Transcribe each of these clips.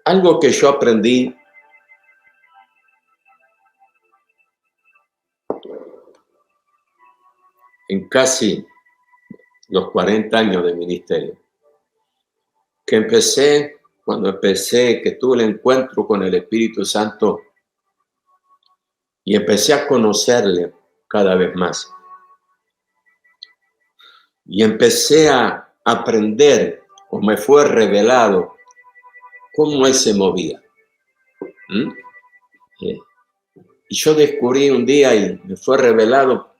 Algo que yo aprendí en casi los 40 años de ministerio, que cuando empecé, que tuve el encuentro con el Espíritu Santo y empecé a conocerle cada vez más. Y empecé a aprender, o me fue revelado, cómo Él se movía. Y yo descubrí un día, y me fue revelado,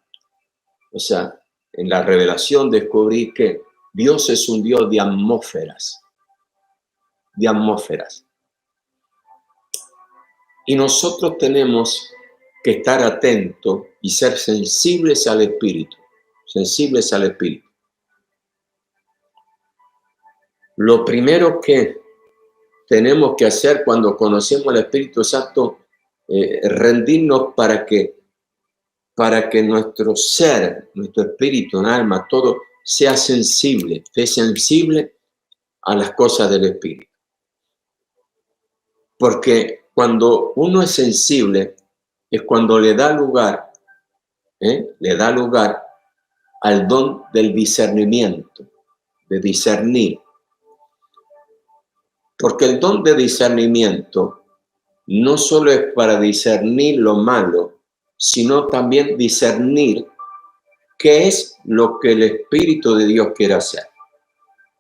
o sea, en la revelación descubrí que Dios es un Dios de atmósferas. De atmósferas. Y nosotros tenemos que estar atentos y ser sensibles al Espíritu. Sensibles al Espíritu. Lo primero que tenemos que hacer cuando conocemos al Espíritu Santo es rendirnos para que nuestro ser, nuestro espíritu, alma, todo sea sensible, esté sensible a las cosas del Espíritu. Porque cuando uno es sensible es cuando le da lugar al don del discernimiento, de discernir. Porque el don de discernimiento no solo es para discernir lo malo, sino también discernir qué es lo que el Espíritu de Dios quiere hacer.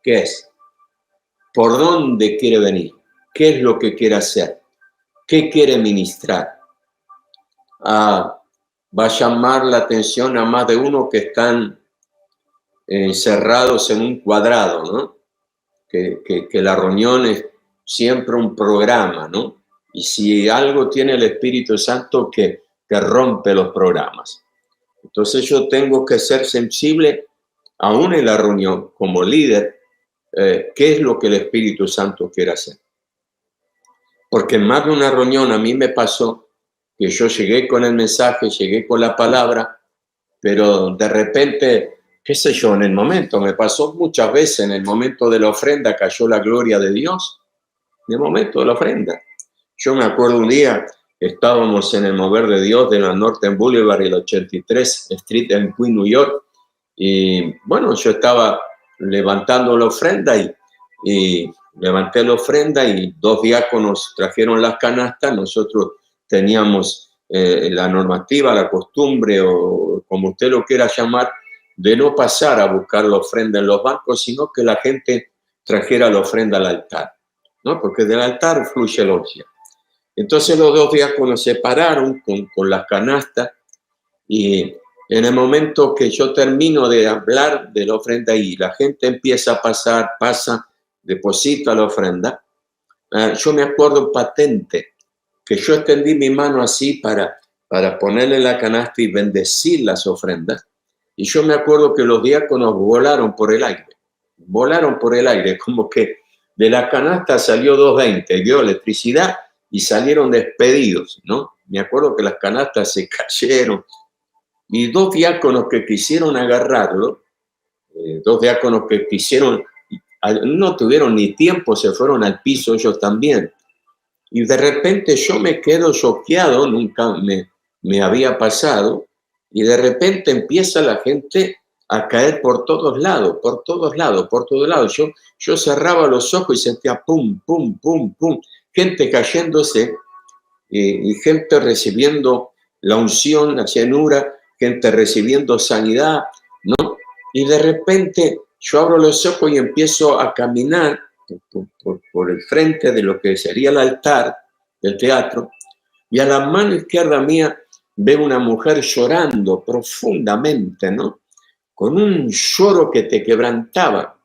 ¿Qué es? ¿Por dónde quiere venir? ¿Qué es lo que quiere hacer? ¿Qué quiere ministrar? Va a llamar la atención a más de uno que están encerrados en un cuadrado, ¿no? Que la reunión es siempre un programa, ¿no? Y si algo tiene el Espíritu Santo que rompe los programas. Entonces yo tengo que ser sensible aún en la reunión como líder, qué es lo que el Espíritu Santo quiere hacer. Porque en más de una reunión a mí me pasó que yo llegué con el mensaje, llegué con la palabra, pero de repente, qué sé yo, en el momento, me pasó muchas veces, en el momento de la ofrenda cayó la gloria de Dios, en el momento de la ofrenda. Yo me acuerdo un día, estábamos en el mover de Dios de la Northern Boulevard y la 83 Street en Queens, New York, y bueno, yo estaba levantando la ofrenda y levanté la ofrenda y 2 diáconos trajeron las canastas. Nosotros teníamos la normativa, la costumbre, o como usted lo quiera llamar, de no pasar a buscar la ofrenda en los bancos, sino que la gente trajera la ofrenda al altar, ¿no? Porque del altar fluye la unción. Entonces los 2 diáconos se pararon con las canastas y en el momento que yo termino de hablar de la ofrenda y la gente empieza a pasar, deposita la ofrenda, yo me acuerdo patente que yo extendí mi mano así para ponerle la canasta y bendecir las ofrendas. Y yo me acuerdo que los diáconos volaron por el aire, como que de la canasta salió 220, dio electricidad y salieron despedidos, ¿no? Me acuerdo que las canastas se cayeron. Y 2 diáconos que quisieron agarrarlo, 2 diáconos que quisieron, no tuvieron ni tiempo, se fueron al piso ellos también. Y de repente yo me quedo choqueado, nunca me había pasado, y de repente empieza la gente a caer por todos lados. Yo cerraba los ojos y sentía pum, pum, pum, pum, gente cayéndose y gente recibiendo la unción, la llenura, gente recibiendo sanidad, ¿no? Y de repente yo abro los ojos y empiezo a caminar por el frente de lo que sería el altar del teatro, y a la mano izquierda mía veo una mujer llorando profundamente, ¿no? Con un lloro que te quebrantaba.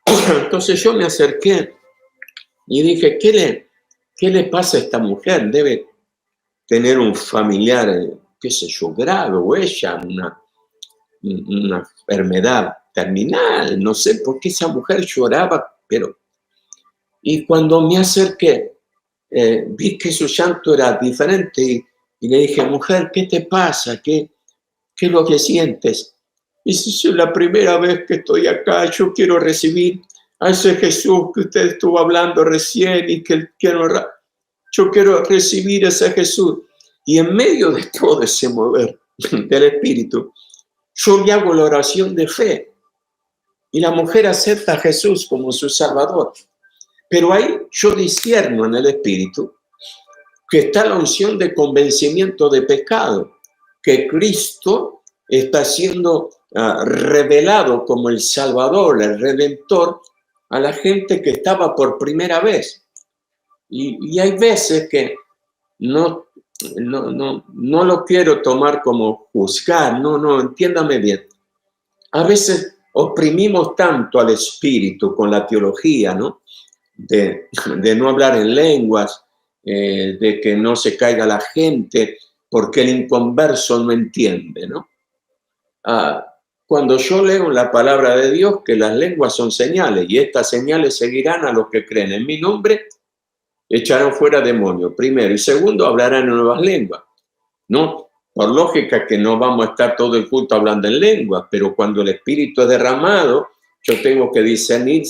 Entonces yo me acerqué y dije, ¿qué le pasa a esta mujer? Debe tener un familiar, qué sé yo, grave, o ella, una enfermedad terminal, no sé por qué esa mujer lloraba, pero... Y cuando me acerqué, vi que su llanto era diferente y le dije, mujer, ¿qué te pasa? ¿Qué es lo que sientes? Y dice, es la primera vez que estoy acá, yo quiero recibir a ese Jesús que usted estuvo hablando recién y que yo quiero recibir ese Jesús. Y en medio de todo ese mover del Espíritu, yo le hago la oración de fe. Y la mujer acepta a Jesús como su Salvador. Pero ahí yo discierno en el Espíritu que está la unción de convencimiento de pecado, que Cristo está siendo revelado como el Salvador, el Redentor, a la gente que estaba por primera vez. Y hay veces que no lo quiero tomar como juzgar, no, entiéndame bien. A veces oprimimos tanto al Espíritu con la teología, ¿no? De no hablar en lenguas, de que no se caiga la gente, porque el inconverso no entiende, ¿no? Cuando yo leo en la palabra de Dios que las lenguas son señales, y estas señales seguirán a los que creen en mi nombre, echarán fuera demonios, primero, y segundo, hablarán en nuevas lenguas, ¿no? Por lógica que no vamos a estar todo el culto hablando en lenguas, pero cuando el Espíritu es derramado, yo tengo que discernir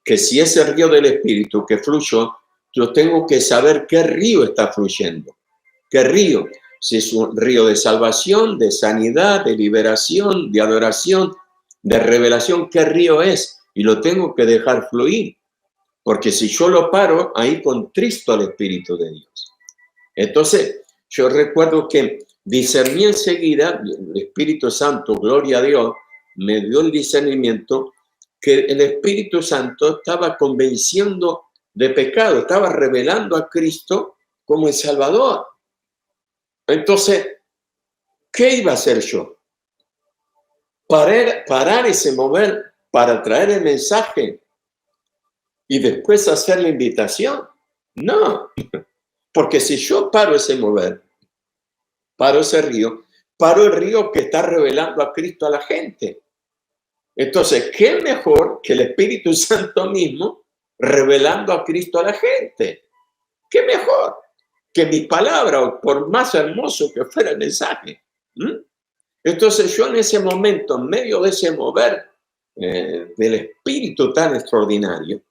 que si ese río del Espíritu que fluyó, yo tengo que saber qué río está fluyendo, qué río, si es un río de salvación, de sanidad, de liberación, de adoración, de revelación, qué río es, y lo tengo que dejar fluir, porque si yo lo paro, ahí contristo al Espíritu de Dios. Entonces, yo recuerdo que discerní enseguida, el Espíritu Santo, gloria a Dios, me dio el discernimiento que el Espíritu Santo estaba convenciendo de pecado, estaba revelando a Cristo como el Salvador. Entonces, ¿qué iba a hacer yo? Parar ese mover para traer el mensaje y después hacer la invitación. No, porque si yo paro ese mover, paro ese río, paro el río que está revelando a Cristo a la gente. Entonces, ¿qué mejor que el Espíritu Santo mismo revelando a Cristo a la gente? ¿Qué mejor que mi palabra, por más hermoso que fuera el mensaje? Entonces, yo en ese momento, en medio de ese mover del Espíritu tan extraordinario,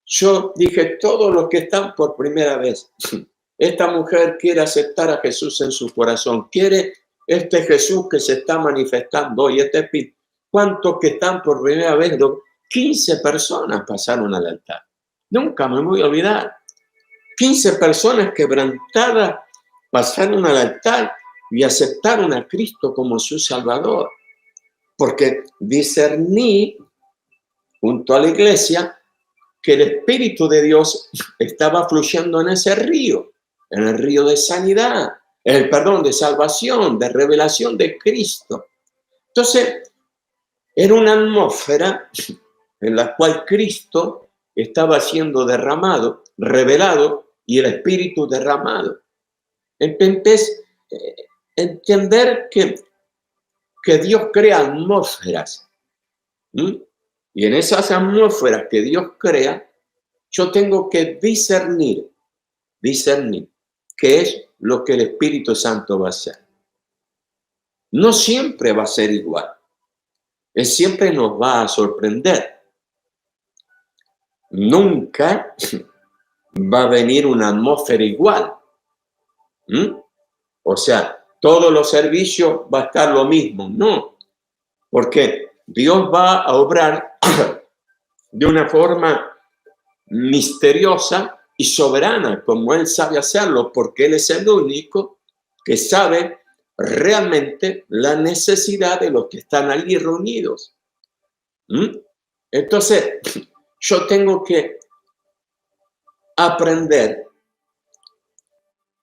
yo dije, todos los que están por primera vez, esta mujer quiere aceptar a Jesús en su corazón, quiere este Jesús que se está manifestando hoy, este Espíritu. ¿Cuántos que están por primera vez? 15 personas pasaron al altar. Nunca me voy a olvidar. 15 personas quebrantadas pasaron al altar y aceptaron a Cristo como su Salvador. Porque discerní junto a la iglesia que el Espíritu de Dios estaba fluyendo en ese río, en el río de sanidad, de salvación, de revelación de Cristo. Entonces, era una atmósfera en la cual Cristo estaba siendo derramado, revelado, y el Espíritu derramado. Entonces, entender que Dios crea atmósferas. Y en esas atmósferas que Dios crea, yo tengo que discernir qué es lo que el Espíritu Santo va a hacer. No siempre va a ser igual. Él siempre nos va a sorprender. Nunca va a venir una atmósfera igual. O sea, todos los servicios va a estar lo mismo. No, porque Dios va a obrar de una forma misteriosa y soberana, como Él sabe hacerlo, porque Él es el único que sabe realmente la necesidad de los que están allí reunidos. Entonces, yo tengo que aprender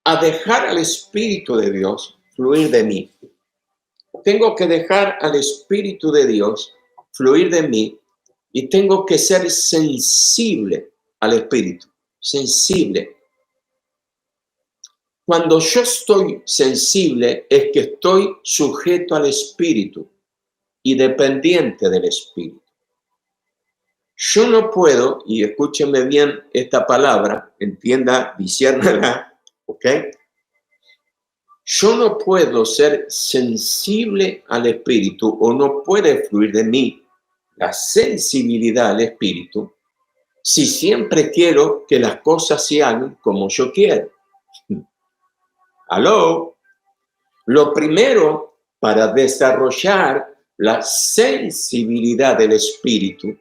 a dejar al Espíritu de Dios fluir de mí. Tengo que dejar al Espíritu de Dios fluir de mí y tengo que ser sensible al Espíritu, sensible. Cuando yo estoy sensible es que estoy sujeto al Espíritu y dependiente del Espíritu. Yo no puedo, y escúchenme bien esta palabra, entienda, disciérnala, ¿ok? Yo no puedo ser sensible al Espíritu o no puede fluir de mí la sensibilidad al espíritu si siempre quiero que las cosas se hagan como yo quiero? ¿Aló? Lo primero para desarrollar la sensibilidad del espíritu,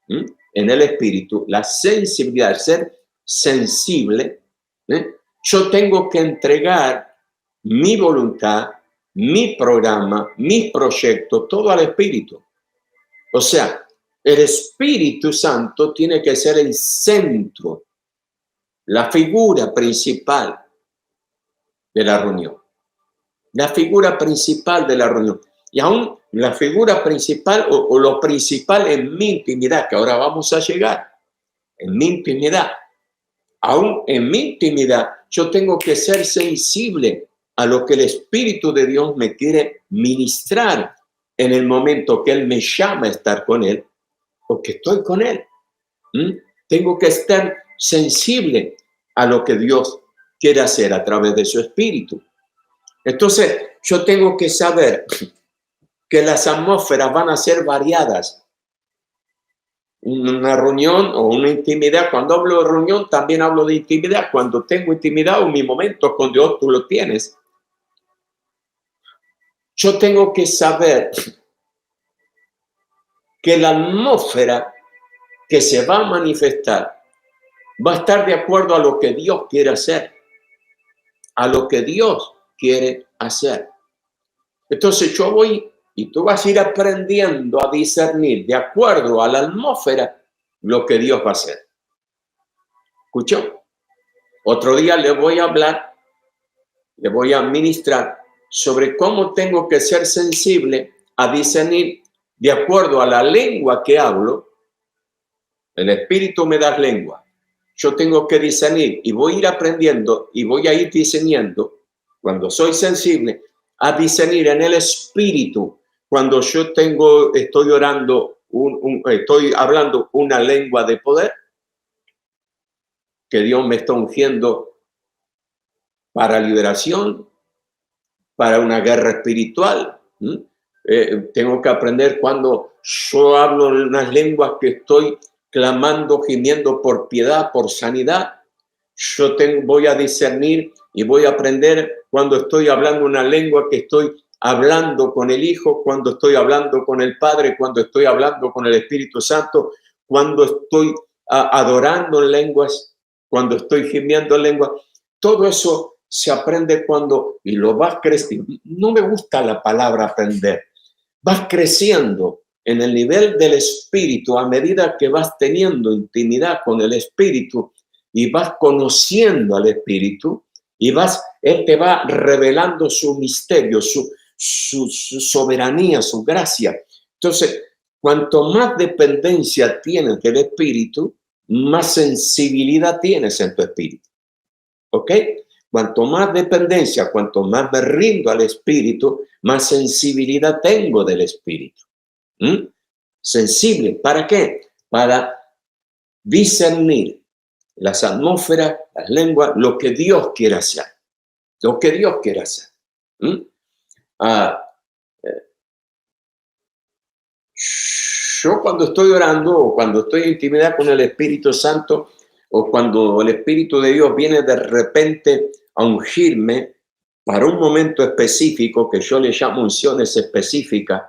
en el espíritu, la sensibilidad, ser sensible, yo tengo que entregar mi voluntad, mi programa, mis proyectos, todo al espíritu. O sea, el Espíritu Santo tiene que ser el centro, la figura principal de la reunión. La figura principal de la reunión. Y aún la figura principal o lo principal en mi intimidad, que ahora vamos a llegar, en mi intimidad. Aún en mi intimidad, yo tengo que ser sensible a lo que el Espíritu de Dios me quiere ministrar en el momento que Él me llama a estar con Él, porque estoy con Él. Tengo que estar sensible a lo que Dios quiere hacer a través de su Espíritu. Entonces, yo tengo que saber que las atmósferas van a ser variadas. Una reunión o una intimidad, cuando hablo de reunión, también hablo de intimidad. Cuando tengo intimidad o mi momento con Dios, tú lo tienes. Yo tengo que saber que la atmósfera que se va a manifestar va a estar de acuerdo a lo que Dios quiere hacer, a lo que Dios quiere hacer. Entonces yo voy y tú vas a ir aprendiendo a discernir de acuerdo a la atmósfera lo que Dios va a hacer. ¿Escuchó? Otro día le voy a hablar, le voy a ministrar sobre cómo tengo que ser sensible a discernir de acuerdo a la lengua que hablo. El Espíritu me da lengua. Yo tengo que discernir y voy a ir aprendiendo y voy a ir discerniendo, cuando soy sensible, a discernir en el Espíritu. Cuando yo estoy orando, estoy hablando una lengua de poder, que Dios me está ungiendo para liberación, para una guerra espiritual. Tengo que aprender cuando yo hablo en unas lenguas que estoy clamando, gimiendo por piedad, por sanidad. Voy a discernir y voy a aprender cuando estoy hablando una lengua que estoy hablando con el Hijo, cuando estoy hablando con el Padre, cuando estoy hablando con el Espíritu Santo, cuando estoy adorando en lenguas, cuando estoy gimiendo en lenguas. Todo eso se aprende cuando, y lo vas creciendo. No me gusta la palabra aprender. Vas creciendo en el nivel del Espíritu a medida que vas teniendo intimidad con el Espíritu y vas conociendo al Espíritu y Él te va revelando su misterio, su soberanía, su gracia. Entonces, cuanto más dependencia tienes del Espíritu, más sensibilidad tienes en tu espíritu. ¿Ok? Cuanto más dependencia, cuanto más me rindo al Espíritu, más sensibilidad tengo del Espíritu. Sensible, ¿para qué? Para discernir las atmósferas, las lenguas, lo que Dios quiere hacer. Lo que Dios quiere hacer. Yo cuando estoy orando o cuando estoy en intimidad con el Espíritu Santo o cuando el Espíritu de Dios viene de repente a ungirme para un momento específico, que yo le llamo unciones específicas,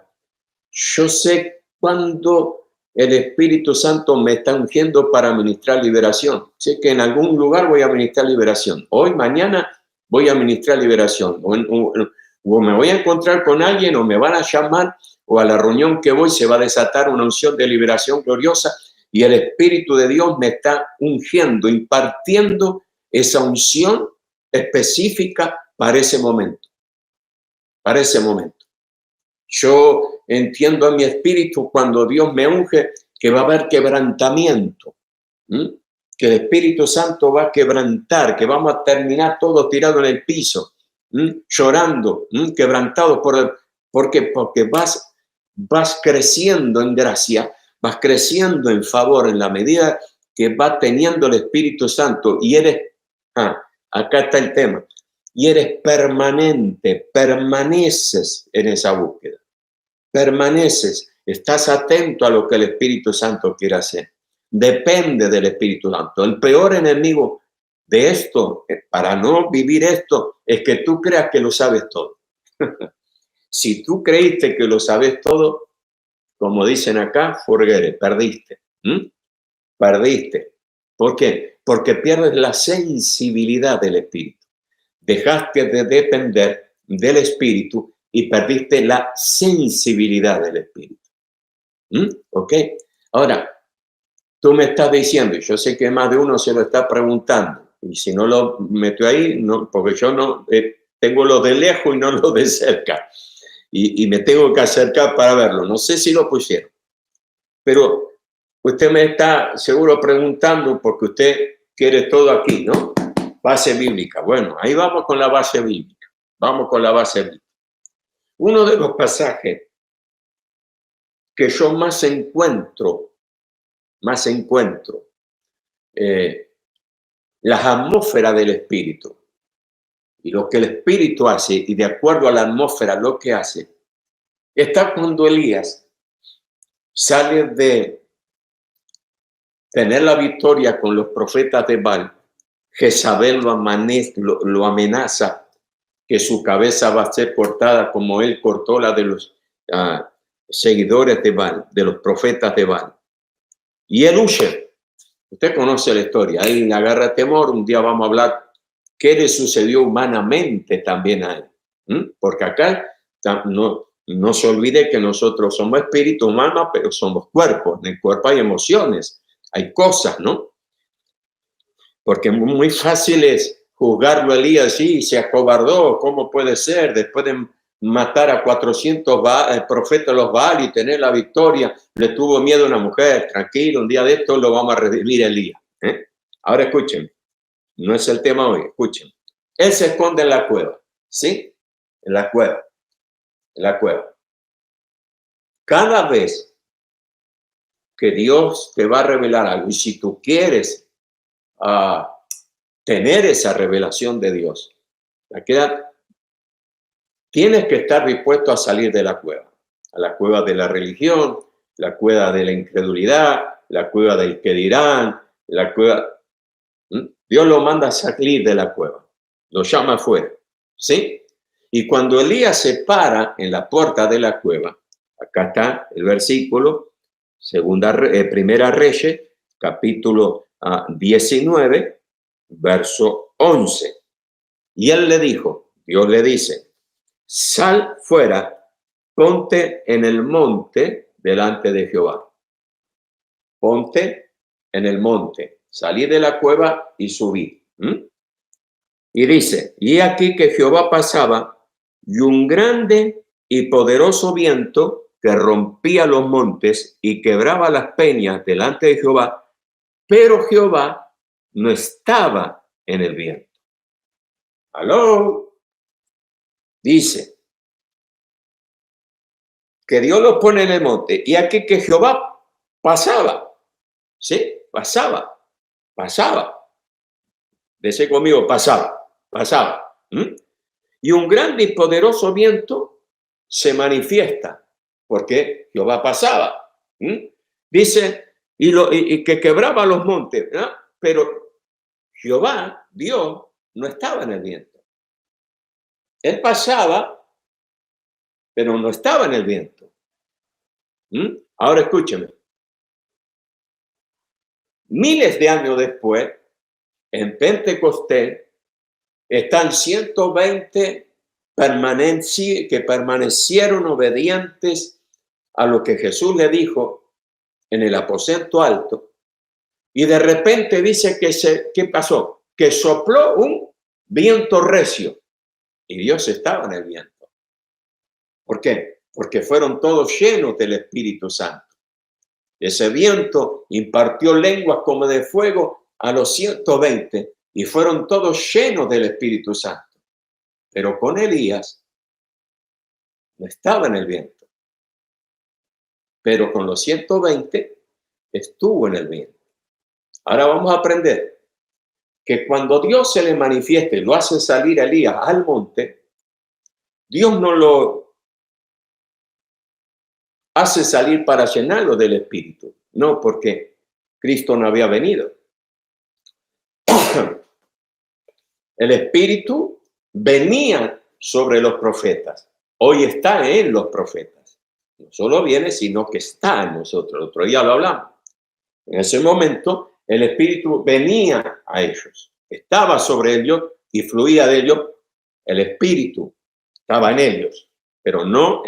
yo sé cuando el Espíritu Santo me está ungiendo para ministrar liberación. Sé que en algún lugar voy a ministrar liberación. Hoy, mañana, voy a ministrar liberación. O me voy a encontrar con alguien o me van a llamar o a la reunión que voy se va a desatar una unción de liberación gloriosa y el Espíritu de Dios me está ungiendo, impartiendo esa unción específica para ese momento. Para ese momento. Yo entiendo en mi espíritu cuando Dios me unge que va a haber quebrantamiento, que el Espíritu Santo va a quebrantar, que vamos a terminar todos tirados en el piso, llorando, quebrantados porque vas creciendo en gracia, vas creciendo en favor en la medida que va teniendo el Espíritu Santo y acá está el tema, y eres permanente, permaneces en esa búsqueda, permaneces Estás atento a lo que el Espíritu Santo quiere hacer. Depende del Espíritu Santo. El peor enemigo de esto, para no vivir esto, es que tú creas que lo sabes todo. Si tú creíste que lo sabes todo, como dicen acá, forget it, perdiste. Perdiste. ¿Por qué? Porque pierdes la sensibilidad del Espíritu. Dejaste de depender del Espíritu y perdiste la sensibilidad del Espíritu. ¿Ok? Ahora, tú me estás diciendo, y yo sé que más de uno se lo está preguntando, y si no lo meto ahí, no, porque yo no tengo lo de lejos y no lo de cerca, y me tengo que acercar para verlo. No sé si lo pusieron, pero usted me está seguro preguntando porque usted quiere todo aquí, ¿no? Base bíblica. Bueno, ahí vamos con la base bíblica. Vamos con la base bíblica. Uno de los pasajes que yo más encuentro las atmósferas del Espíritu y lo que el Espíritu hace, y de acuerdo a la atmósfera lo que hace, está cuando Elías sale de tener la victoria con los profetas de Baal. Jezabel lo amenaza que su cabeza va a ser cortada como él cortó la de los seguidores de Baal, de los profetas de Baal. Y él huye. Usted conoce la historia. Él agarra temor. Un día vamos a hablar qué le sucedió humanamente también a él. Porque acá no se olvide que nosotros somos espíritu humano, pero somos cuerpos. En el cuerpo hay emociones, hay cosas, ¿no? Porque muy fácil es juzgarlo a Elías, sí, se acobardó, ¿cómo puede ser? Después de matar a 400 profetas de los Baal y tener la victoria, le tuvo miedo a una mujer. Tranquilo, un día de esto lo vamos a redimir a Elías. Ahora escuchen, no es el tema hoy, escuchen. Él se esconde en la cueva, ¿sí? En la cueva. Cada vez que Dios te va a revelar algo, y si tú quieres tener esa revelación de Dios, tienes que estar dispuesto a salir de la cueva, a la cueva de la religión, la cueva de la incredulidad, la cueva del que dirán, la cueva. Dios lo manda a salir de la cueva, lo llama afuera, ¿sí? Y cuando Elías se para en la puerta de la cueva, acá está el versículo, Primera Reyes, capítulo 19, verso 11. Y él le dijo, Dios le dice, sal fuera, ponte en el monte delante de Jehová. Ponte en el monte. Salí de la cueva y subí. Y dice, y aquí que Jehová pasaba, y un grande y poderoso viento que rompía los montes y quebraba las peñas delante de Jehová, pero Jehová no estaba en el viento. ¿Aló? Dice que Dios lo pone en el monte y aquí que Jehová pasaba, ¿sí? Pasaba. Dice conmigo, pasaba. Y un grande y poderoso viento se manifiesta porque Jehová pasaba. Dice, y que quebraba los montes, ¿no? Pero Jehová, Dios, no estaba en el viento. Él pasaba, pero no estaba en el viento. Ahora escúcheme. Miles de años después, en Pentecostés, están 120 que permanecieron obedientes a lo que Jesús le dijo en el aposento alto. Y de repente dice ¿qué pasó? Que sopló un viento recio y Dios estaba en el viento. ¿Por qué? Porque fueron todos llenos del Espíritu Santo. Ese viento impartió lenguas como de fuego a los 120 y fueron todos llenos del Espíritu Santo. Pero con Elías no estaba en el viento. Pero con los 120 estuvo en el viento. Ahora vamos a aprender que cuando Dios se le manifieste y lo hace salir a Elías al monte, Dios no lo hace salir para llenarlo del Espíritu. No, porque Cristo no había venido. El Espíritu venía sobre los profetas. Hoy está en los profetas. No solo viene, sino que está en nosotros. El otro día lo hablamos. En ese momento, el Espíritu venía a ellos. Estaba sobre ellos y fluía de ellos. El Espíritu estaba en ellos, pero no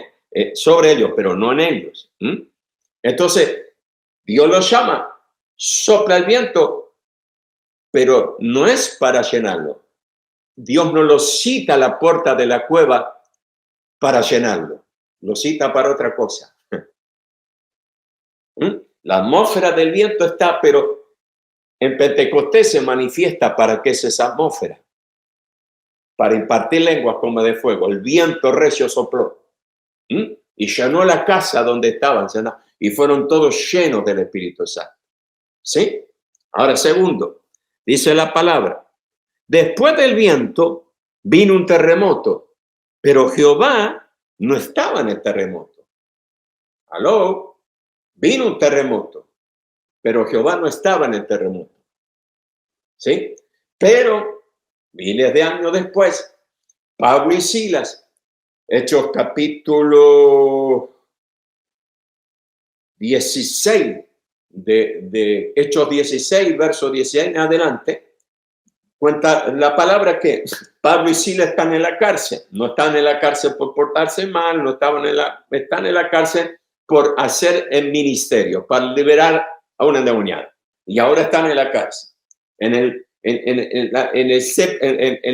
sobre ellos, pero no en ellos. Entonces, Dios los llama, sopla el viento, pero no es para llenarlo. Dios no lo cita a la puerta de la cueva para llenarlo, lo cita para otra cosa. La atmósfera del viento está, pero en Pentecostés se manifiesta para qué es esa atmósfera. Para impartir lenguas como de fuego. El viento recio sopló y llenó la casa donde estaban, y fueron todos llenos del Espíritu Santo. ¿Sí? Ahora, segundo, dice la palabra, después del viento vino un terremoto, pero Jehová no estaba en el terremoto. ¿Aló? Vino un terremoto, pero Jehová no estaba en el terremoto. ¿Sí? Pero miles de años después, Pablo y Silas, Hechos capítulo 16, de Hechos 16, verso 16 en adelante, cuenta la palabra que Pablo y Silas están en la cárcel. No están en la cárcel por portarse mal, no estaban están en la cárcel por hacer el ministerio, para liberar a una endemoniada. Y ahora están en la cárcel, en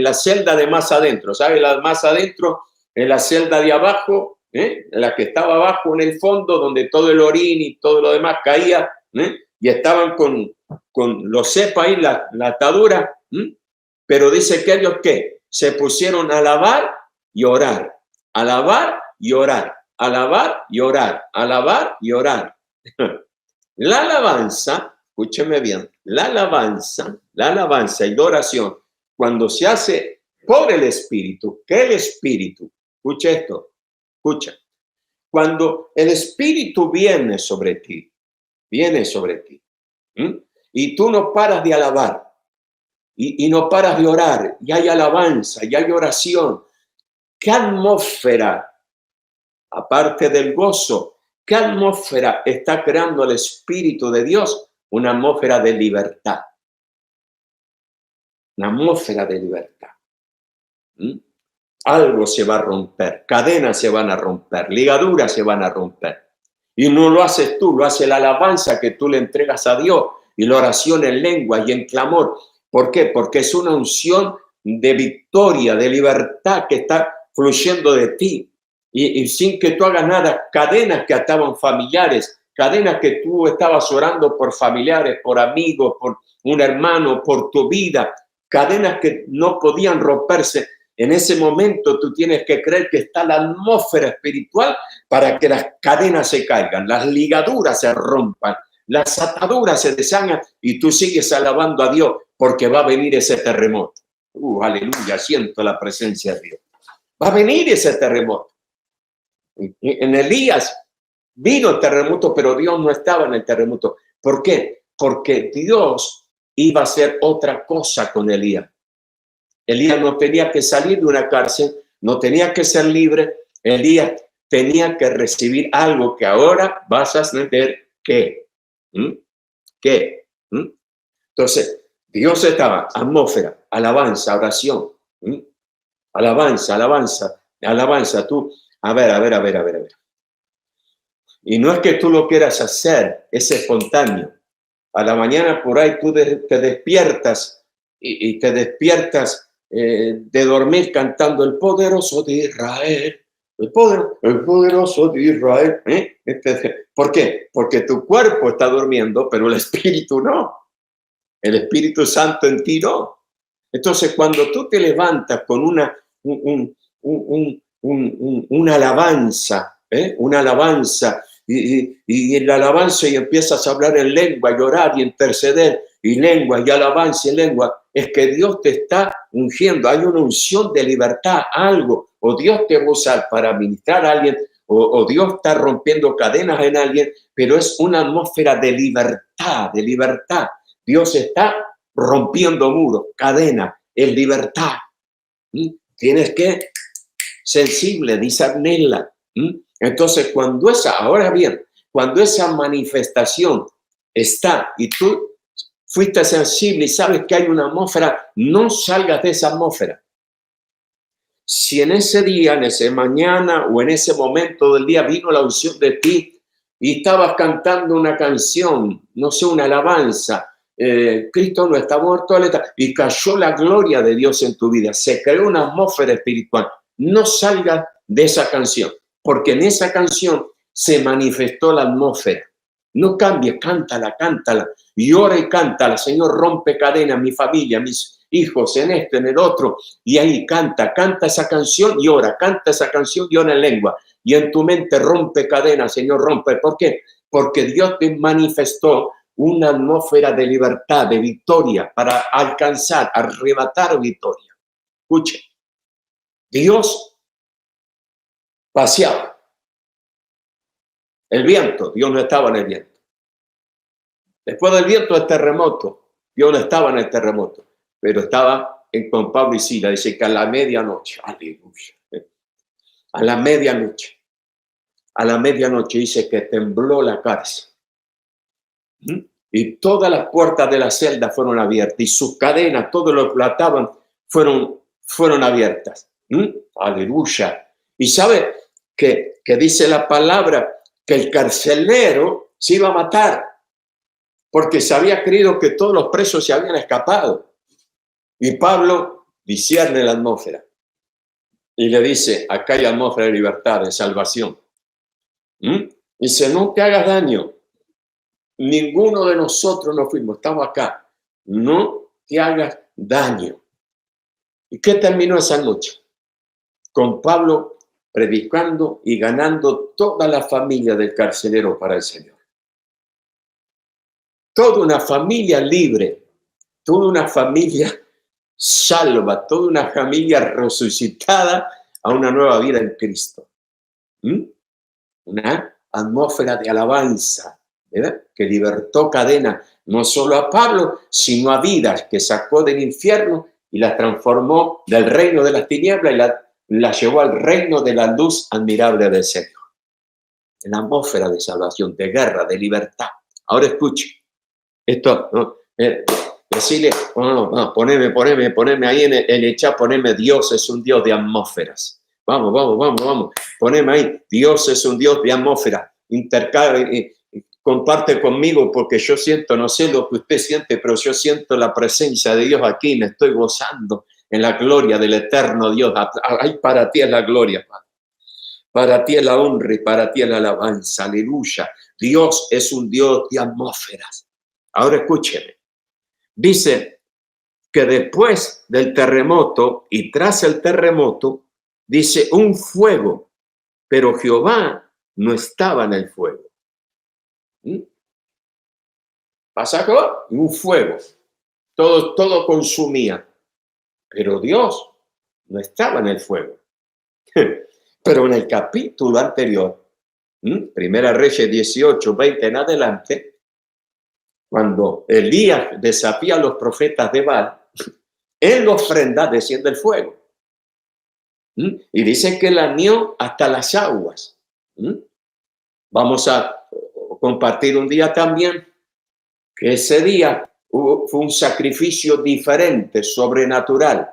la celda de más adentro, ¿sabes? La más adentro, en la celda de abajo, la que estaba abajo en el fondo, donde todo el orín y todo lo demás caía, y estaban con los cepas ahí, la atadura, pero dice que ellos, ¿qué? Se pusieron a alabar y orar, alabar y orar, alabar y orar, alabar y orar. La alabanza, escúcheme bien, la alabanza y la oración, cuando se hace por el Espíritu, que el Espíritu, escucha esto, escucha, cuando el Espíritu viene sobre ti, y tú no paras de alabar, y no paras de orar, y hay alabanza, y hay oración, ¿qué atmósfera, aparte del gozo, qué atmósfera está creando el Espíritu de Dios? Una atmósfera de libertad. Una atmósfera de libertad. Algo se va a romper, cadenas se van a romper, ligaduras se van a romper. Y no lo haces tú, lo hace la alabanza que tú le entregas a Dios y la oración en lengua y en clamor. ¿Por qué? Porque es una unción de victoria, de libertad que está fluyendo de ti. Y sin que tú hagas nada, cadenas que ataban familiares, cadenas que tú estabas orando por familiares, por amigos, por un hermano, por tu vida, cadenas que no podían romperse. En ese momento tú tienes que creer que está la atmósfera espiritual para que las cadenas se caigan, las ligaduras se rompan, las ataduras se deshagan y tú sigues alabando a Dios porque va a venir ese terremoto. Aleluya, siento la presencia de Dios. Va a venir ese terremoto. En Elías vino el terremoto, pero Dios no estaba en el terremoto. ¿Por qué? Porque Dios iba a hacer otra cosa con Elías. Elías no tenía que salir de una cárcel, no tenía que ser libre. Elías tenía que recibir algo que ahora vas a entender que. ¿Qué? Entonces, Dios estaba, atmósfera, alabanza, oración. Alabanza. Tú, a ver. Y no es que tú lo quieras hacer, es espontáneo. A la mañana por ahí tú te despiertas y te despiertas de dormir cantando el poderoso de Israel, el poderoso de Israel. ¿Por qué? Porque tu cuerpo está durmiendo, pero el espíritu no. El Espíritu Santo en ti no. Entonces, cuando tú te levantas con una alabanza, y en la alabanza y empiezas a hablar en lengua, y orar y interceder, y lengua y alabanza y lengua, es que Dios te está ungiendo. Hay una unción de libertad, algo, o Dios te va a usar para ministrar a alguien, o Dios está rompiendo cadenas en alguien, pero es una atmósfera de libertad, de libertad. Dios está rompiendo muros, cadenas, en libertad. Tienes que sensible, discernirla. Entonces, ahora bien, cuando esa manifestación está y tú fuiste sensible y sabes que hay una atmósfera, no salgas de esa atmósfera. Si en ese día, en ese mañana o en ese momento del día vino la unción de ti y estabas cantando una canción, no sé, una alabanza, Cristo no está muerto, y cayó la gloria de Dios en tu vida, se creó una atmósfera espiritual, no salgas de esa canción, porque en esa canción se manifestó la atmósfera. No cambies, cántala, cántala, y ora y cántala. Señor, rompe cadenas, mi familia, mis hijos, en esto, en el otro, y ahí canta esa canción y ora, canta esa canción y ora en lengua, y en tu mente rompe cadenas, Señor, rompe. ¿Por qué? Porque Dios te manifestó una atmósfera de libertad, de victoria, para alcanzar, arrebatar victoria. Escuche, Dios paseaba. El viento, Dios no estaba en el viento. Después del viento, el terremoto, Dios no estaba en el terremoto, pero estaba con Pablo y Sila. Dice que a la medianoche, aleluya, a la medianoche dice que tembló la cárcel. Y todas las puertas de la celda fueron abiertas y sus cadenas, todo lo que lo ataban, fueron abiertas. Aleluya. Y sabe que dice la palabra que el carcelero se iba a matar porque se había creído que todos los presos se habían escapado. Y Pablo discierne la atmósfera y le dice, acá hay atmósfera de libertad, de salvación. Dice, no te hagas daño. Ninguno de nosotros nos fuimos, estamos acá. No te hagas daño. ¿Y qué terminó esa noche? Con Pablo predicando y ganando toda la familia del carcelero para el Señor. Toda una familia libre, toda una familia salva, toda una familia resucitada a una nueva vida en Cristo. Una atmósfera de alabanza, ¿verdad? Que libertó cadenas, no solo a Pablo, sino a vidas que sacó del infierno y las transformó del reino de las tinieblas y la llevó al reino de la luz admirable del Señor. En la atmósfera de salvación, de guerra, de libertad. Ahora escuche, esto, ¿no? Decirle, poneme ahí en el chat, poneme Dios es un Dios de atmósferas. Vamos, poneme ahí, Dios es un Dios de atmósfera. Comparte conmigo porque yo siento, no sé lo que usted siente, pero yo siento la presencia de Dios aquí, me estoy gozando en la gloria del eterno Dios. Ahí para ti es la gloria, Padre. Para ti es la honra y para ti es la alabanza, aleluya. Dios es un Dios de atmósferas. Ahora escúcheme. Dice que después del terremoto y tras el terremoto, dice un fuego, pero Jehová no estaba en el fuego. ¿Pasa Jehová? Un fuego. Todo consumía. Pero Dios no estaba en el fuego. Pero en el capítulo anterior, Primera Reyes 18, 20 en adelante, cuando Elías desafía a los profetas de Baal, en la ofrenda desciende el fuego. Y dice que lamió hasta las aguas. Vamos a compartir un día también que ese día fue un sacrificio diferente, sobrenatural.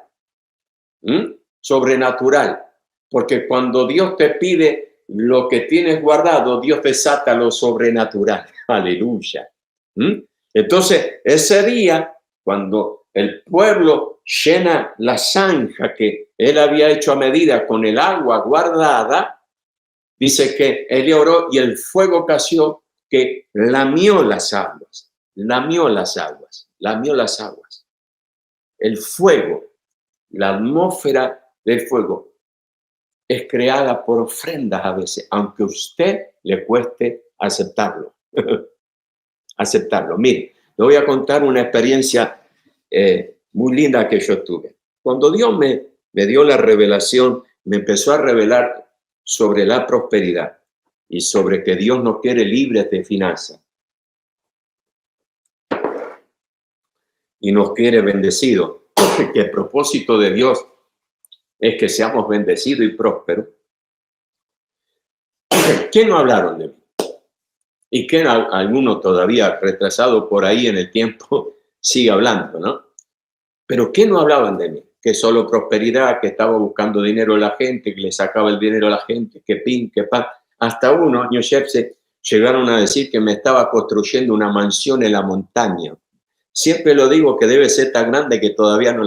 Sobrenatural. Porque cuando Dios te pide lo que tienes guardado, Dios desata lo sobrenatural. Aleluya. Entonces, ese día, cuando el pueblo llena la zanja que él había hecho a medida con el agua guardada, dice que él oró y el fuego cayó que lamió las aguas. El fuego, la atmósfera del fuego es creada por ofrendas a veces, aunque a usted le cueste aceptarlo. Mire, le voy a contar una experiencia muy linda que yo tuve. Cuando Dios me dio la revelación, me empezó a revelar sobre la prosperidad y sobre que Dios nos quiere libres de finanzas y nos quiere bendecidos, que el propósito de Dios es que seamos bendecidos y prósperos. ¿Qué no hablaron de mí? Y que alguno todavía retrasado por ahí en el tiempo sigue hablando, ¿no? Pero ¿qué no hablaban de mí? Que solo prosperidad, que estaba buscando dinero a la gente, que le sacaba el dinero a la gente, que pin, que pan. Hasta unos años se llegaron a decir que me estaba construyendo una mansión en la montaña. Siempre lo digo que debe ser tan grande que todavía no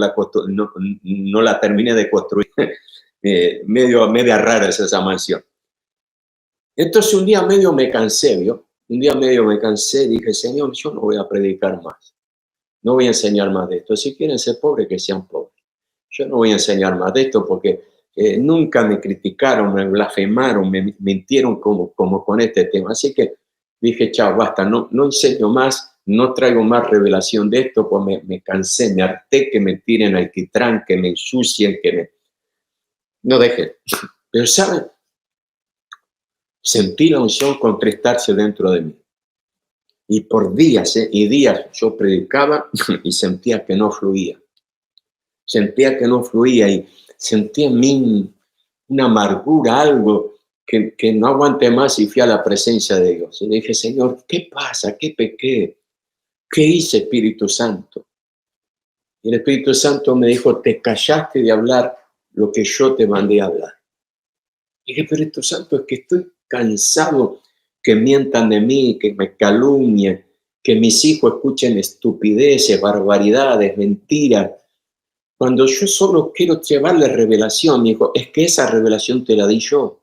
la terminé de construir. Media rara es esa mansión. Entonces un día medio me cansé, ¿vio? Un día medio me cansé, dije, Señor, yo no voy a predicar más. No voy a enseñar más de esto. Si quieren ser pobres, que sean pobres. Yo no voy a enseñar más de esto porque nunca me criticaron, me blasfemaron, me mintieron como con este tema. Así que dije, chao, basta, no enseño más, no traigo más revelación de esto, pues me cansé, me harté que me tiren alquitrán, que me ensucien, que me... No dejen. Pero, ¿saben? Sentí la unción contristarse dentro de mí. Y por días y días yo predicaba y sentía que no fluía. Sentía que no fluía y sentía en mí una amargura, algo que no aguanté más y fui a la presencia de Dios. Y le dije, Señor, ¿qué pasa? ¿Qué pequé? ¿Qué hice, Espíritu Santo? Y el Espíritu Santo me dijo, te callaste de hablar lo que yo te mandé a hablar. Y dije, Espíritu Santo, es que estoy cansado que mientan de mí, que me calumnien, que mis hijos escuchen estupideces, barbaridades, mentiras. Cuando yo solo quiero llevarle revelación, me dijo, es que esa revelación te la di yo.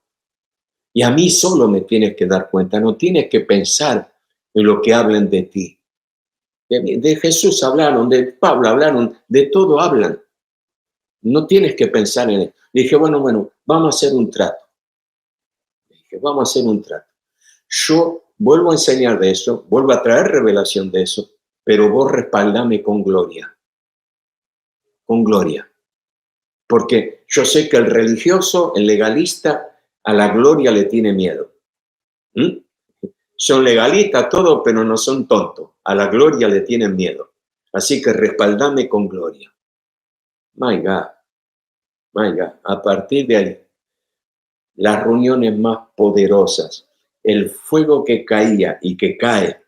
Y a mí solo me tienes que dar cuenta, no tienes que pensar en lo que hablen de ti. De Jesús hablaron, de Pablo hablaron, de todo hablan. No tienes que pensar en él. Dije, bueno, vamos a hacer un trato. Dije, vamos a hacer un trato. Yo vuelvo a enseñar de eso, vuelvo a traer revelación de eso, pero vos respaldame con gloria. Con gloria. Porque yo sé que el religioso, el legalista, a la gloria le tiene miedo. Son legalistas todos, pero no son tontos. A la gloria le tienen miedo. Así que respaldame con gloria. My God. My God. A partir de ahí, las reuniones más poderosas, el fuego que caía y que cae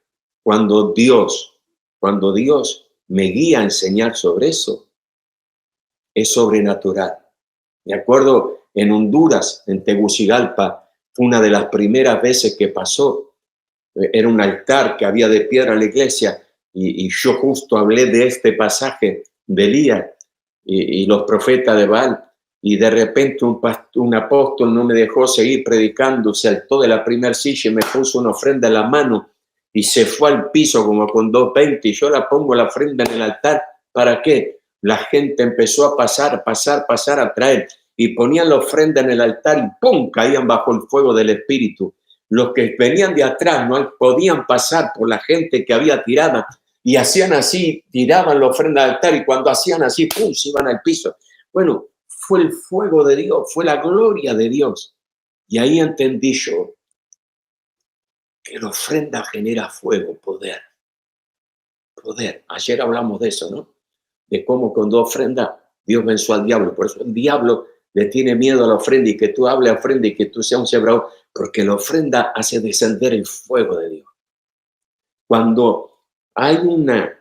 cuando Dios me guía a enseñar sobre eso, es sobrenatural. Me acuerdo en Honduras, en Tegucigalpa, fue una de las primeras veces que pasó. Era un altar que había de piedra en la iglesia y yo justo hablé de este pasaje de Elías y los profetas de Baal. Y de repente un apóstol no me dejó seguir predicando, saltó de la primera silla y me puso una ofrenda en la mano y se fue al piso como con 2.20 y yo la pongo la ofrenda en el altar. ¿Para qué? La gente empezó a pasar, a traer y ponían la ofrenda en el altar y ¡pum! Caían bajo el fuego del Espíritu. Los que venían de atrás no podían pasar por la gente que había tirada y hacían así, tiraban la ofrenda al altar y cuando hacían así, ¡pum! Se iban al piso. Bueno, fue el fuego de Dios, fue la gloria de Dios. Y ahí entendí yo que la ofrenda genera fuego, poder. Poder. Ayer hablamos de eso, ¿no? De cómo con 2 ofrendas Dios venció al diablo. Por eso el diablo le tiene miedo a la ofrenda y que tú hables ofrenda y que tú seas un sembrador, porque la ofrenda hace descender el fuego de Dios. Cuando hay una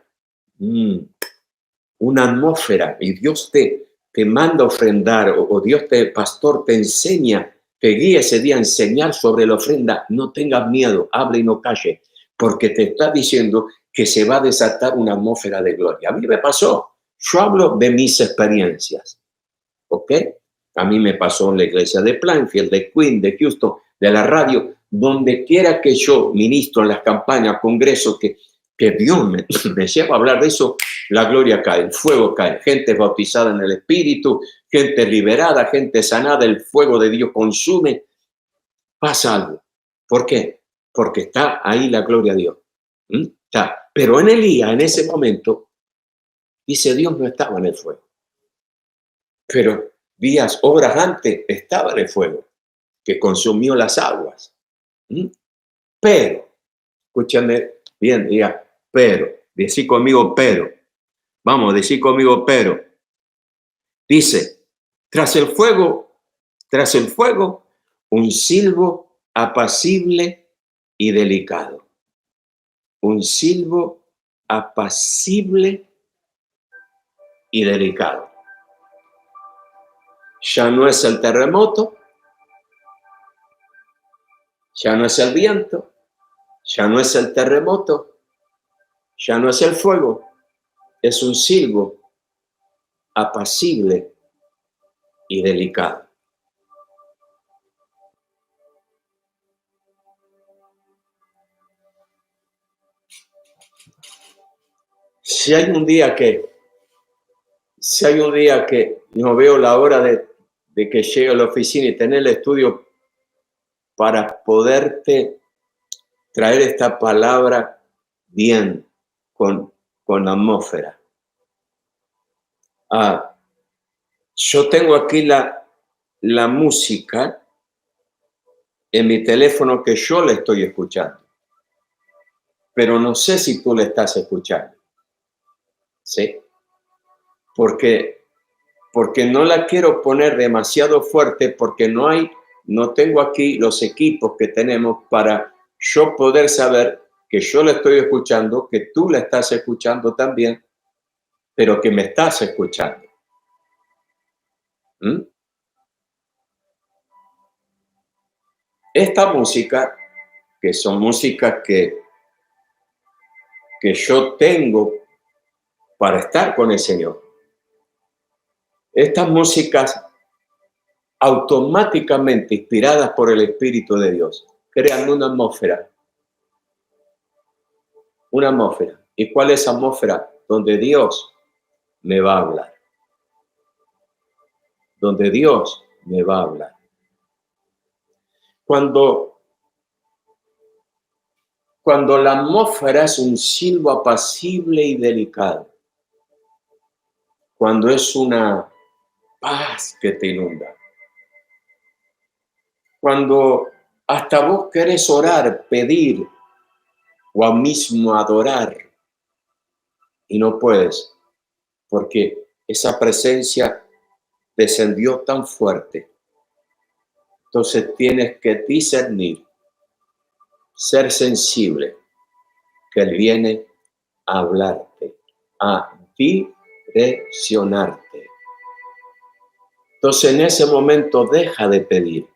atmósfera y Dios te manda a ofrendar o Dios pastor, te enseña, te guía ese día a enseñar sobre la ofrenda, no tengas miedo, hable y no calle, porque te está diciendo que se va a desatar una atmósfera de gloria. A mí me pasó, yo hablo de mis experiencias, ¿ok? A mí me pasó en la iglesia de Plainfield, de Queen, de Houston, de la radio, donde quiera que yo ministro en las campañas, congresos, que Dios me lleva a hablar de eso, la gloria cae, el fuego cae, gente bautizada en el Espíritu, gente liberada, gente sanada, el fuego de Dios consume, pasa algo. ¿Por qué? Porque está ahí la gloria de Dios. Está. Pero en Elías, en ese momento, dice, Dios no estaba en el fuego. Pero días, horas antes, estaba en el fuego. que consumió las aguas. Pero, escúchame bien, diga, pero, decí conmigo, pero. Vamos, decí conmigo, pero. Dice, tras el fuego, un silbo apacible y delicado. Un silbo apacible y delicado. Ya no es el terremoto, ya no es el viento, ya no es el terremoto, ya no es el fuego, es un silbo apacible y delicado. Si hay un día que no veo la hora de que llegue a la oficina y tener el estudio para poderte traer esta palabra bien, con atmósfera. Yo tengo aquí la música en mi teléfono que yo le estoy escuchando, pero no sé si tú le estás escuchando, ¿sí? Porque no la quiero poner demasiado fuerte, porque no tengo aquí los equipos que tenemos para yo poder saber que yo la estoy escuchando, que tú la estás escuchando también, pero que me estás escuchando. Esta música, que son músicas que yo tengo para estar con el Señor, estas músicas automáticamente inspiradas por el Espíritu de Dios crean una atmósfera. Una atmósfera. ¿Y cuál es esa atmósfera? Donde Dios me va a hablar. Donde Dios me va a hablar. Cuando la atmósfera es un silbo apacible y delicado, cuando es una paz que te inunda, cuando hasta vos querés orar, pedir o mismo adorar y no puedes, porque esa presencia descendió tan fuerte. Entonces tienes que discernir, ser sensible, que Él viene a hablarte, a direccionarte. Entonces en ese momento deja de pedir.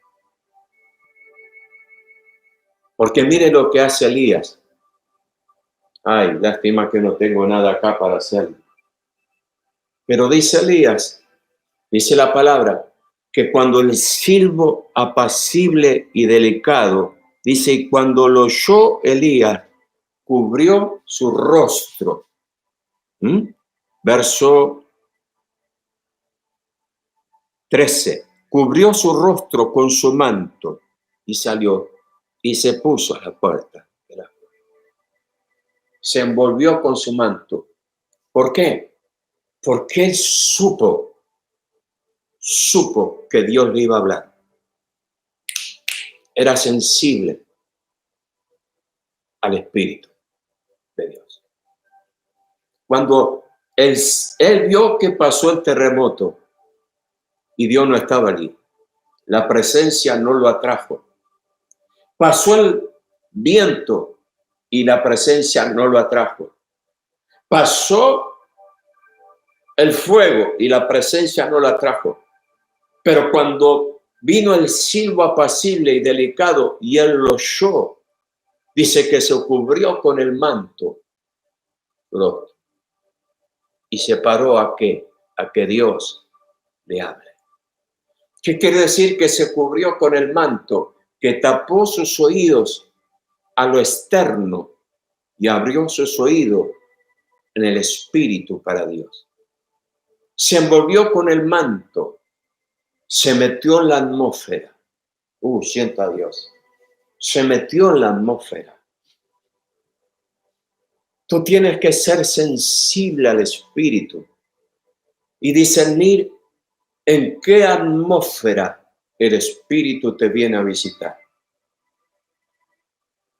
Porque mire lo que hace Elías. Ay, lástima que no tengo nada acá para hacerlo. Pero dice Elías, dice la palabra, que cuando el silbo apacible y delicado, dice, y cuando lo oyó Elías, cubrió su rostro. Verso 13. Cubrió su rostro con su manto y salió y se puso a la puerta. Se envolvió con su manto. ¿Por qué? Porque él supo que Dios le iba a hablar. Era sensible al Espíritu de Dios. Cuando él vio que pasó el terremoto y Dios no estaba allí, la presencia no lo atrajo. Pasó el viento y la presencia no lo atrajo. Pasó el fuego y la presencia no lo atrajo. Pero cuando vino el silbo apacible y delicado y él lo oyó, dice que se cubrió con el manto y se paró a que Dios le hable. ¿Qué quiere decir que se cubrió con el manto? Que tapó sus oídos a lo externo y abrió sus oídos en el Espíritu para Dios. Se envolvió con el manto, se metió en la atmósfera. Siento a Dios. Se metió en la atmósfera. Tú tienes que ser sensible al Espíritu y discernir en qué atmósfera el Espíritu te viene a visitar.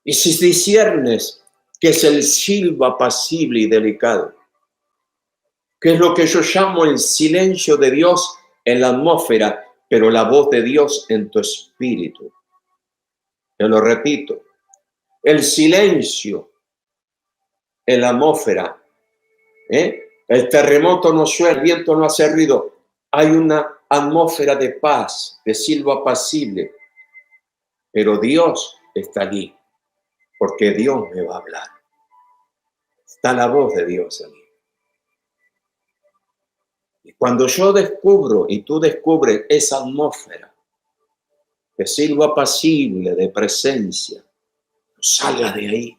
Y si disciernes que es el silbo apacible y delicado, que es lo que yo llamo el silencio de Dios en la atmósfera, pero la voz de Dios en tu espíritu. Te lo repito, el silencio en la atmósfera, el terremoto no suena, el viento no hace ruido, hay una atmósfera de paz, de silbo apacible, pero Dios está allí, porque Dios me va a hablar. Está la voz de Dios allí. Y cuando yo descubro y tú descubres esa atmósfera de silbo apacible, de presencia, no salgas de ahí.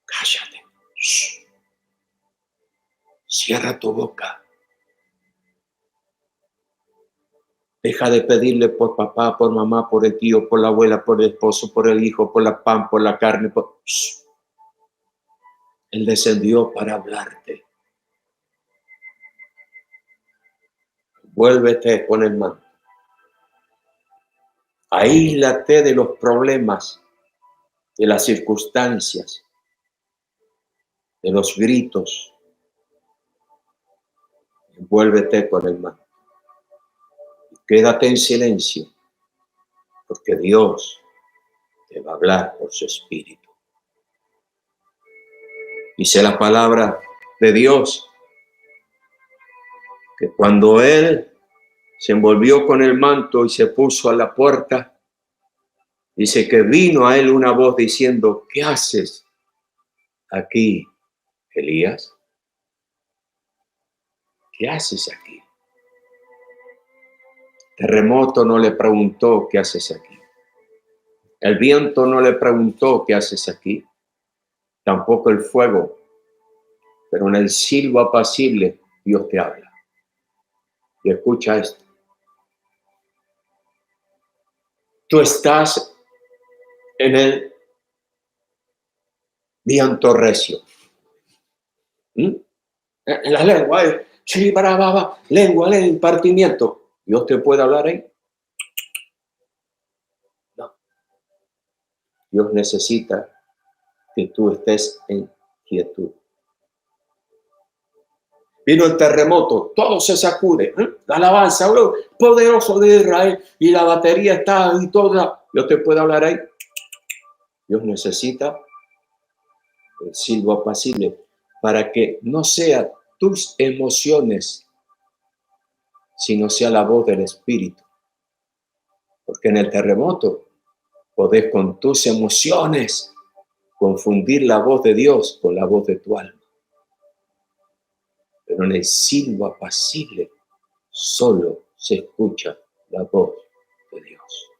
Cállate. Shh. Cierra tu boca. Deja de pedirle por papá, por mamá, por el tío, por la abuela, por el esposo, por el hijo, por la pan, por la carne. Shh. Él descendió para hablarte. Vuélvete con el manto. Aíslate de los problemas, de las circunstancias, de los gritos. Vuélvete con el manto. Quédate en silencio, porque Dios te va a hablar por su Espíritu. Dice la palabra de Dios que cuando Él se envolvió con el manto y se puso a la puerta, dice que vino a Él una voz diciendo, ¿qué haces aquí, Elías? ¿Qué haces aquí? Terremoto no le preguntó, ¿qué haces aquí? El viento no le preguntó, ¿qué haces aquí? Tampoco el fuego. Pero en el silbo apacible, Dios te habla. Y escucha esto. Tú estás en el viento recio. En la lengua, lengua, impartimiento. ¿Dios te puede hablar ahí? No. Dios necesita que tú estés en quietud. Vino el terremoto, todo se sacude. La alabanza, poderoso de Israel, y la batería está y toda. ¿Dios te puede hablar ahí? Dios necesita el silbo apacible para que no sea tus emociones, sino sea la voz del Espíritu. Porque en el terremoto podés con tus emociones confundir la voz de Dios con la voz de tu alma. Pero en el silbo apacible solo se escucha la voz de Dios.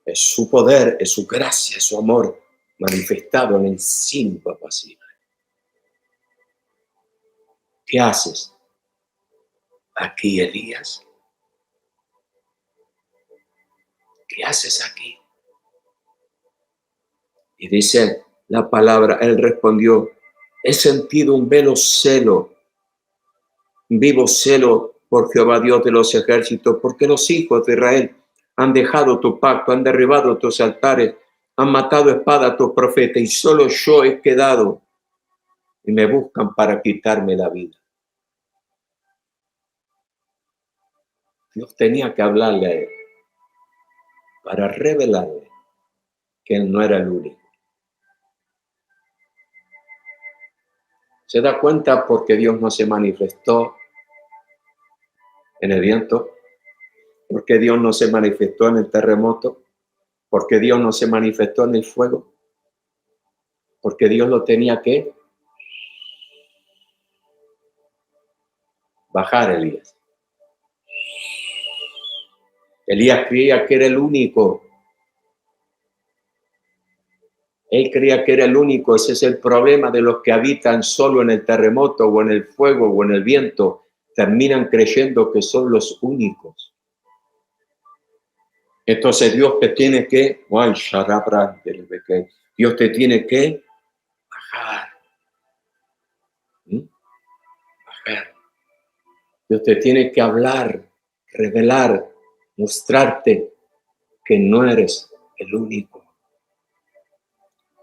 Es su poder, es su gracia, es su amor manifestado en el silbo apacible. ¿Qué haces aquí, Elías? ¿Qué haces aquí? Y dice la palabra, él respondió, he sentido un vivo celo por Jehová Dios de los ejércitos, porque los hijos de Israel han dejado tu pacto, han derribado tus altares, han matado a espada a tus profetas, y solo yo he quedado, y me buscan para quitarme la vida. Dios tenía que hablarle a él, para revelarle que él no era el único. ¿Se da cuenta por qué Dios no se manifestó en el viento? ¿Por qué Dios no se manifestó en el terremoto? ¿Por qué Dios no se manifestó en el fuego? Porque Dios lo tenía que bajar, Elías. Elías creía que era el único. Él creía que era el único. Ese es el problema de los que habitan solo en el terremoto o en el fuego o en el viento. Terminan creyendo que son los únicos. Entonces Dios te tiene que, Dios te tiene que bajar. Bajar. Dios te tiene que hablar, revelar, mostrarte que no eres el único.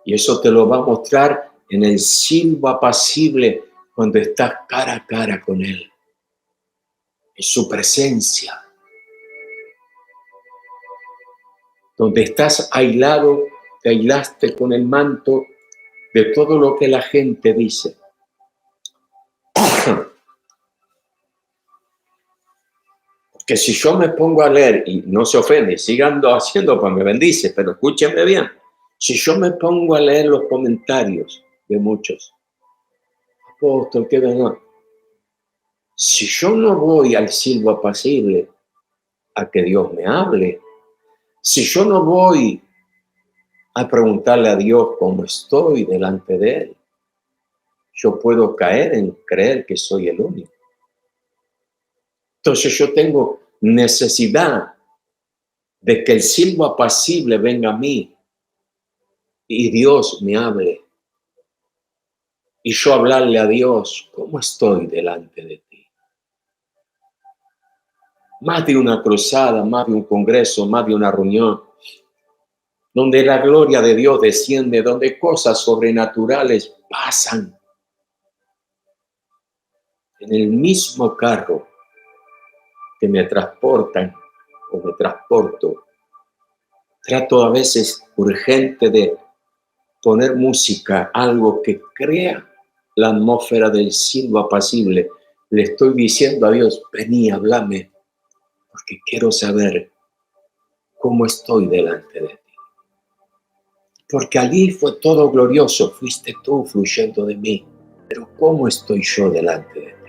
Y eso te lo va a mostrar en el silbo apacible cuando estás cara a cara con Él, en su presencia. Donde estás aislado, te aislaste con el manto de todo lo que la gente dice. Que si yo me pongo a leer, y no se ofende, sigan haciendo, pues me bendice, pero escúchenme bien. Si yo me pongo a leer los comentarios de muchos, apóstol, qué verdad. Si yo no voy al silbo apacible a que Dios me hable, si yo no voy a preguntarle a Dios cómo estoy delante de Él, yo puedo caer en creer que soy el único. Entonces yo tengo necesidad de que el silbo apacible venga a mí y Dios me hable. Y yo hablarle a Dios, ¿cómo estoy delante de ti? Más de una cruzada, más de un congreso, más de una reunión, donde la gloria de Dios desciende, donde cosas sobrenaturales pasan. En el mismo carro que me transportan o me transporto, trato a veces urgente de poner música, algo que crea la atmósfera del silbo apacible. Le estoy diciendo a Dios, vení, háblame, porque quiero saber cómo estoy delante de ti. Porque allí fue todo glorioso, fuiste tú fluyendo de mí, pero ¿cómo estoy yo delante de ti?